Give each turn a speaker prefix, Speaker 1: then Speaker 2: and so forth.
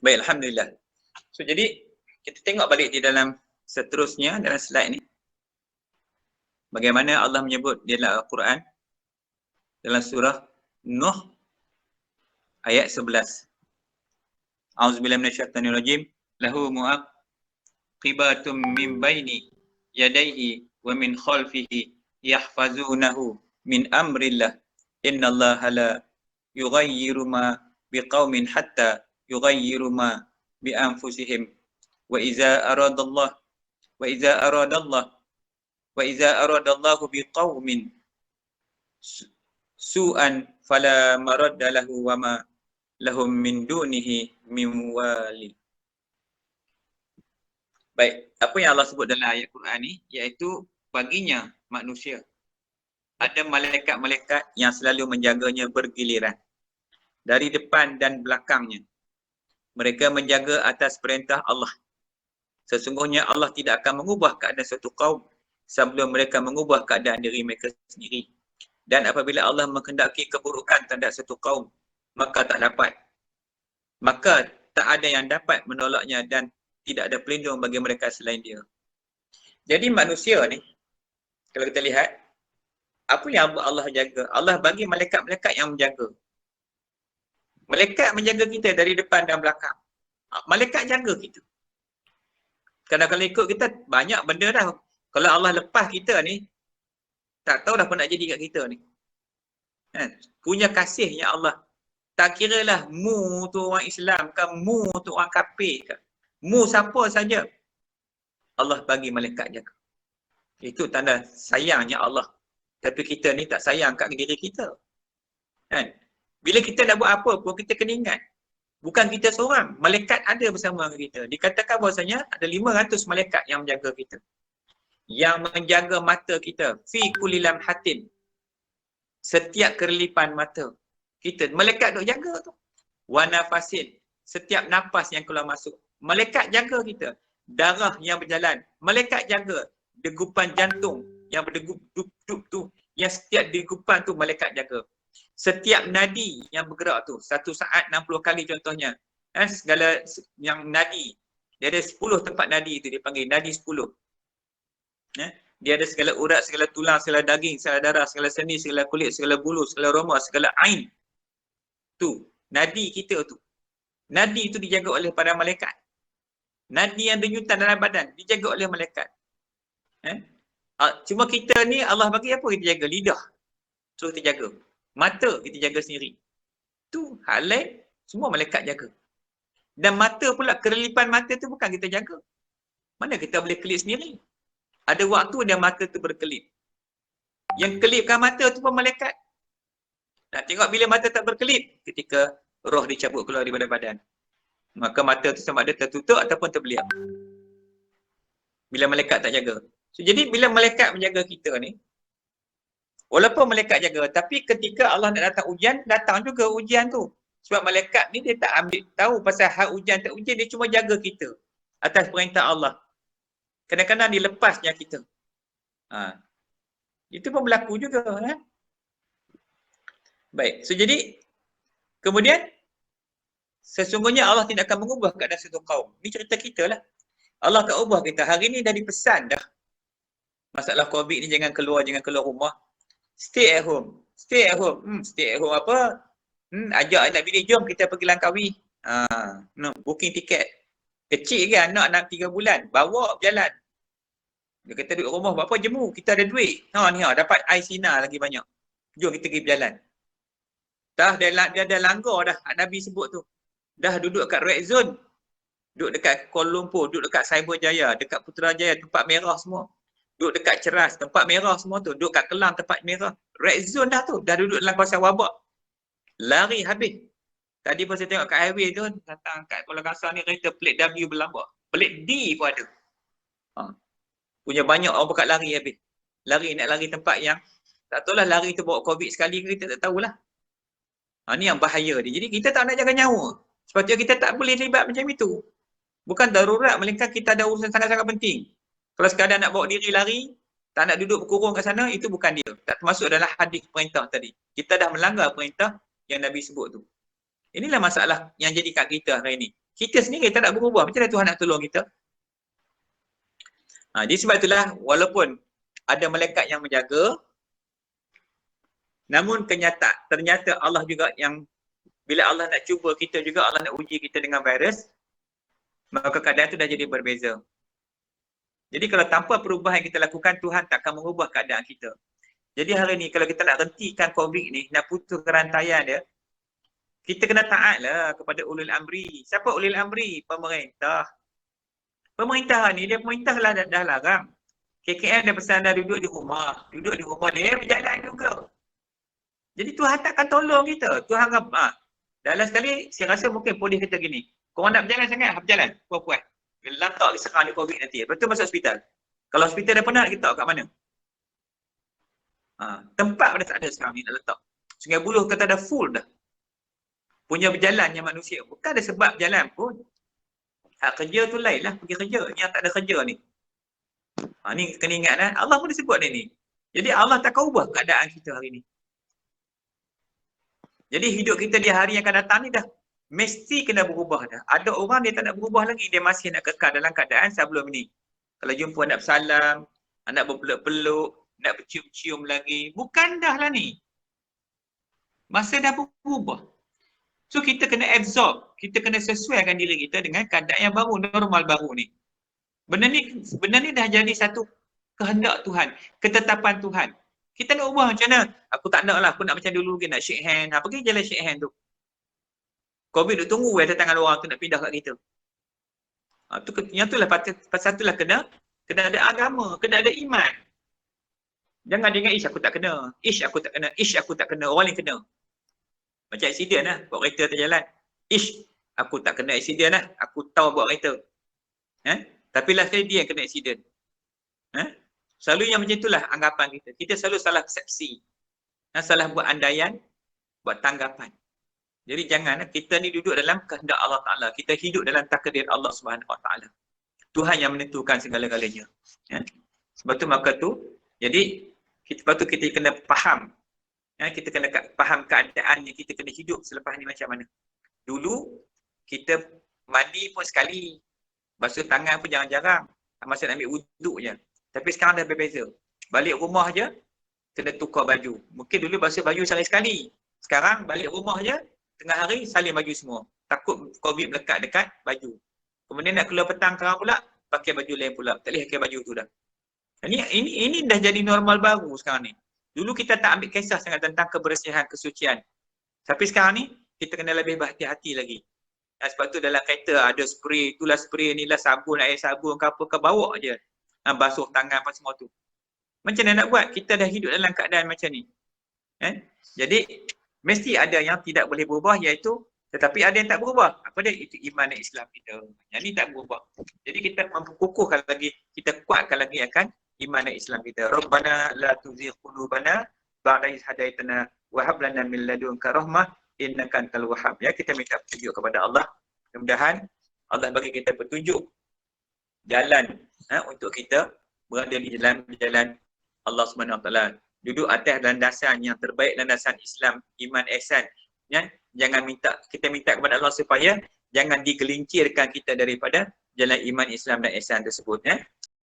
Speaker 1: Baik, Alhamdulillah. So, jadi kita tengok balik di dalam seterusnya dalam slide ni. Bagaimana Allah menyebut di dalam Al-Quran dalam surah Nuh ayat 11. A'udzubillahi minasyaitonirrajim. Lahu mu'aqibatum min baini yadayhi wa min khalfihi yahfazunahu min amrillah. Innallaha la yughayyiru ma biqaumin hatta yughayyiru ma bi anfusihim. Wa iza aradallah wa iza aradallah wa iza aradallahu biqaumin su'an fala maradda lahu wa ma lahum min dunihi min wali. Baik, apa yang Allah sebut dalam ayat Quran ni iaitu baginya manusia ada malaikat-malaikat yang selalu menjaganya bergiliran dari depan dan belakangnya. Mereka menjaga atas perintah Allah. Sesungguhnya Allah tidak akan mengubah keadaan suatu kaum sebelum mereka mengubah keadaan diri mereka sendiri. Dan apabila Allah menghendaki keburukan terhadap suatu kaum, maka tak dapat. Maka tak ada yang dapat menolaknya dan tidak ada pelindung bagi mereka selain dia. Jadi manusia ni, kalau kita lihat, apa yang Allah jaga? Allah bagi malaikat-malaikat yang menjaga. Malaikat menjaga kita dari depan dan belakang. Malaikat jaga kita. Kalau ikut kita, banyak benda dah. Kalau Allah lepas kita ni, tak tahu dah apa nak jadi kat kita ni. Punya kasihnya Allah. Tak kira lah mu tu orang Islam ke, mu tu orang kafir ke. Mu siapa saja. Allah bagi malaikat jaga. Itu tanda sayangnya Allah. Tapi kita ni tak sayang kat diri kita. Kan? Bila kita nak buat apa pun, kita kena ingat. Bukan kita seorang. Malaikat ada bersama kita. Dikatakan bahawasanya ada 500 malaikat yang menjaga kita. Yang menjaga mata kita. Fi kulli lamhatin. Setiap kerelipan mata kita. Malaikat duk jaga tu. Wa nafasin. Setiap nafas yang keluar masuk. Malaikat jaga kita. Darah yang berjalan. Malaikat jaga. Degupan jantung yang berdegup tu. Yang setiap degupan tu malaikat jaga. Setiap nadi yang bergerak tu. 1 saat 60 kali contohnya. Segala yang nadi. Dia ada 10 tempat nadi tu. Dia panggil nadi 10. Dia ada segala urat, segala tulang, segala daging, segala darah, segala sendi, segala kulit, segala bulu, segala roma, segala ain. Tu, nadi kita tu. Nadi itu dijaga oleh para malaikat. Nadi yang denyutan dalam badan dijaga oleh malaikat. Cuma kita ni Allah bagi apa kita jaga? Lidah. So kita jaga. Mata kita jaga sendiri. Tu hal lain semua malaikat jaga. Dan mata pula, kerelipan mata tu bukan kita jaga. Mana kita boleh kelip sendiri? Ada waktu dia mata tu berkelip. Yang kelipkan mata tu pun malaikat. Nak tengok bila mata tak berkelip, ketika roh dicabut keluar daripada badan. Maka mata tu sama ada tertutup ataupun terbeliak. Bila malaikat tak jaga. So, jadi bila malaikat menjaga kita ni, walaupun malaikat jaga, tapi ketika Allah nak datang ujian, datang juga ujian tu. Sebab malaikat ni dia tak ambil tahu pasal hal ujian tak ujian, dia cuma jaga kita atas perintah Allah. Kadang-kadang dilepasnya kita. Itu pun berlaku juga. Baik, so jadi kemudian sesungguhnya Allah tidak akan mengubah keadaan satu kaum. Ini cerita kita lah. Allah tak ubah kita. Hari ni dah dipesan dah. Masalah COVID ni jangan keluar rumah. Stay at home. Stay at home. Stay at home apa? Ajak anak bini, jom kita pergi Langkawi. Booking tiket. Kecil kan anak 3 bulan. Bawa berjalan. Dia kata duduk rumah berapa jemu. Kita ada duit. Dapat air sinar lagi banyak. Jom kita pergi berjalan. Dia dah langgar dah. Nabi sebut tu. Dah duduk kat red zone. Duduk dekat Kuala Lumpur. Duduk dekat Cyberjaya. Dekat Putrajaya. Tempat merah semua. Duduk dekat Ceras. Tempat merah semua tu. Duduk kat Kelang. Tempat merah. Red zone dah tu. Dah duduk dalam kawasan wabak. Lari habis. Tadi pun saya tengok kat highway tu, datang kat Kuala Kangsar ni kereta plate W berlambak. Plate D pun ada. Punya banyak orang buka lari habis. Nak lari tempat yang tak tahulah lari tu bawa COVID sekali ke, kita tak tahulah. Ni yang bahaya dia. Jadi kita tak nak jaga nyawa. Sepatutnya kita tak boleh terlibat macam itu. Bukan darurat, melainkan kita ada urusan sangat-sangat penting. Kalau sekadar nak bawa diri lari, tak nak duduk berkurung kat sana, itu bukan dia. Tak termasuk dalam hadis perintah tadi. Kita dah melanggar perintah yang Nabi sebut tu. Inilah masalah yang jadi kat kita hari ini. Kita sendiri tak nak berubah. Macam mana Tuhan nak tolong kita? Jadi sebab itulah walaupun ada malaikat yang menjaga, namun ternyata Allah juga yang bila Allah nak cuba kita juga, Allah nak uji kita dengan virus, maka keadaan itu dah jadi berbeza. Jadi kalau tanpa perubahan yang kita lakukan, Tuhan tak akan mengubah keadaan kita. Jadi hari ni kalau kita nak hentikan COVID ni, nak putus kerantaian dia, kita kena taatlah kepada ulil amri. Siapa ulil amri? Pemerintah. Pemerintah ni, dia pemerintah lah dah larang. KKM dia pesan dah duduk di rumah. Duduk di rumah dia berjalan juga. Jadi Tuhan takkan tolong kita. Tuhan dalam sekali, saya rasa mungkin polis kata gini, korang nak berjalan sangat, berjalan. Puas-puas. Bila letak serang di COVID nanti. Lepas tu masuk hospital. Kalau hospital dah penat, kita letak kat mana? Tempat pada tak ada sekarang ni nak letak. Sungai Buloh kata dah full dah. Punya berjalannya manusia. Bukan ada sebab jalan pun. Hak kerja tu lain lah. Pergi kerja. Yang tak ada kerja ni. Ni kena ingat Allah pun disebut ni. Jadi Allah takkan ubah keadaan kita hari ni. Jadi hidup kita di hari yang akan datang ni dah mesti kena berubah dah. Ada orang dia tak nak berubah lagi, dia masih nak kekal dalam keadaan sebelum ni. Kalau jumpa nak bersalam, nak berpeluk-peluk, nak bercium-cium lagi, bukan dah lah ni. Masa dah berubah. So kita kena absorb, kita kena sesuaikan diri kita dengan keadaan yang baru, normal baru ni. Benda ni dah jadi satu kehendak Tuhan, ketetapan Tuhan. Kita nak ubah macam mana? Aku tak nak lah, aku nak macam dulu lagi, nak shake hand. Pergi jalan shake hand tu. COVID duk tunggu tangan orang tu nak pindah kat kita. Yang tu lah, pasal tu lah kena ada agama, kena ada iman. Jangan dengar ish aku tak kena, ish aku tak kena, ish aku tak kena, orang lain kena. Macam accident lah, bawa kereta tak jalan. Ish aku tak kena accident lah, aku tahu bawa kereta. Tapi last kali dia yang kena accident. Selalu yang macam itulah anggapan kita. Kita selalu salah persepsi. Salah buat andaian, buat tanggapan. Jadi janganlah kita ni duduk dalam kehendak Allah Ta'ala. Kita hidup dalam takdir Allah Subhanahu Wa Ta'ala. Tuhan yang menentukan segala-galanya. Sebab tu maka tu, jadi sebab tu kita kena faham. Kita kena faham keadaannya, kita kena hidup selepas ni macam mana. Dulu, kita mandi pun sekali. Basuh tangan pun jarang-jarang. Masa nak ambil wuduk je. Tapi sekarang dah berbeza. Balik rumah je, kena tukar baju. Mungkin dulu basuh baju sekali. Sekarang balik rumah je, tengah hari salin baju semua. Takut COVID melekat dekat baju. Kemudian nak keluar petang sekarang pula, pakai baju lain pula. Tak boleh pakai baju tu dah. Ini dah jadi normal baru sekarang ni. Dulu kita tak ambil kisah sangat tentang kebersihan, kesucian. Tapi sekarang ni, kita kena lebih berhati-hati lagi. Sebab tu dalam kereta ada spray, itulah spray, inilah sabun, air sabun, ke apa, ke bawa je. Basuh tangan apa semua tu. Macam mana nak buat? Kita dah hidup dalam keadaan macam ni. Jadi, mesti ada yang tidak boleh berubah, iaitu tetapi ada yang tak berubah. Apa dia? Itu iman dan Islam kita. Yang ni tak berubah. Jadi kita memperkukuhkan lagi, kita kuatkan lagi akan iman dan Islam kita. Rabbana la tuzigh qulubana ba'da idh hadaitana wa hab lana min ladunka rahmah innaka antal wahhab. Ya, kita minta petunjuk kepada Allah. Mudah-mudahan Allah bagi kita petunjuk jalan untuk kita berada di jalan Allah Subhanahu Wa Taala. Duduk atas landasan yang terbaik, landasan Islam, iman, ihsan. Jangan kita minta kepada Allah supaya jangan digelincirkan kita daripada jalan iman, Islam dan ihsan tersebut.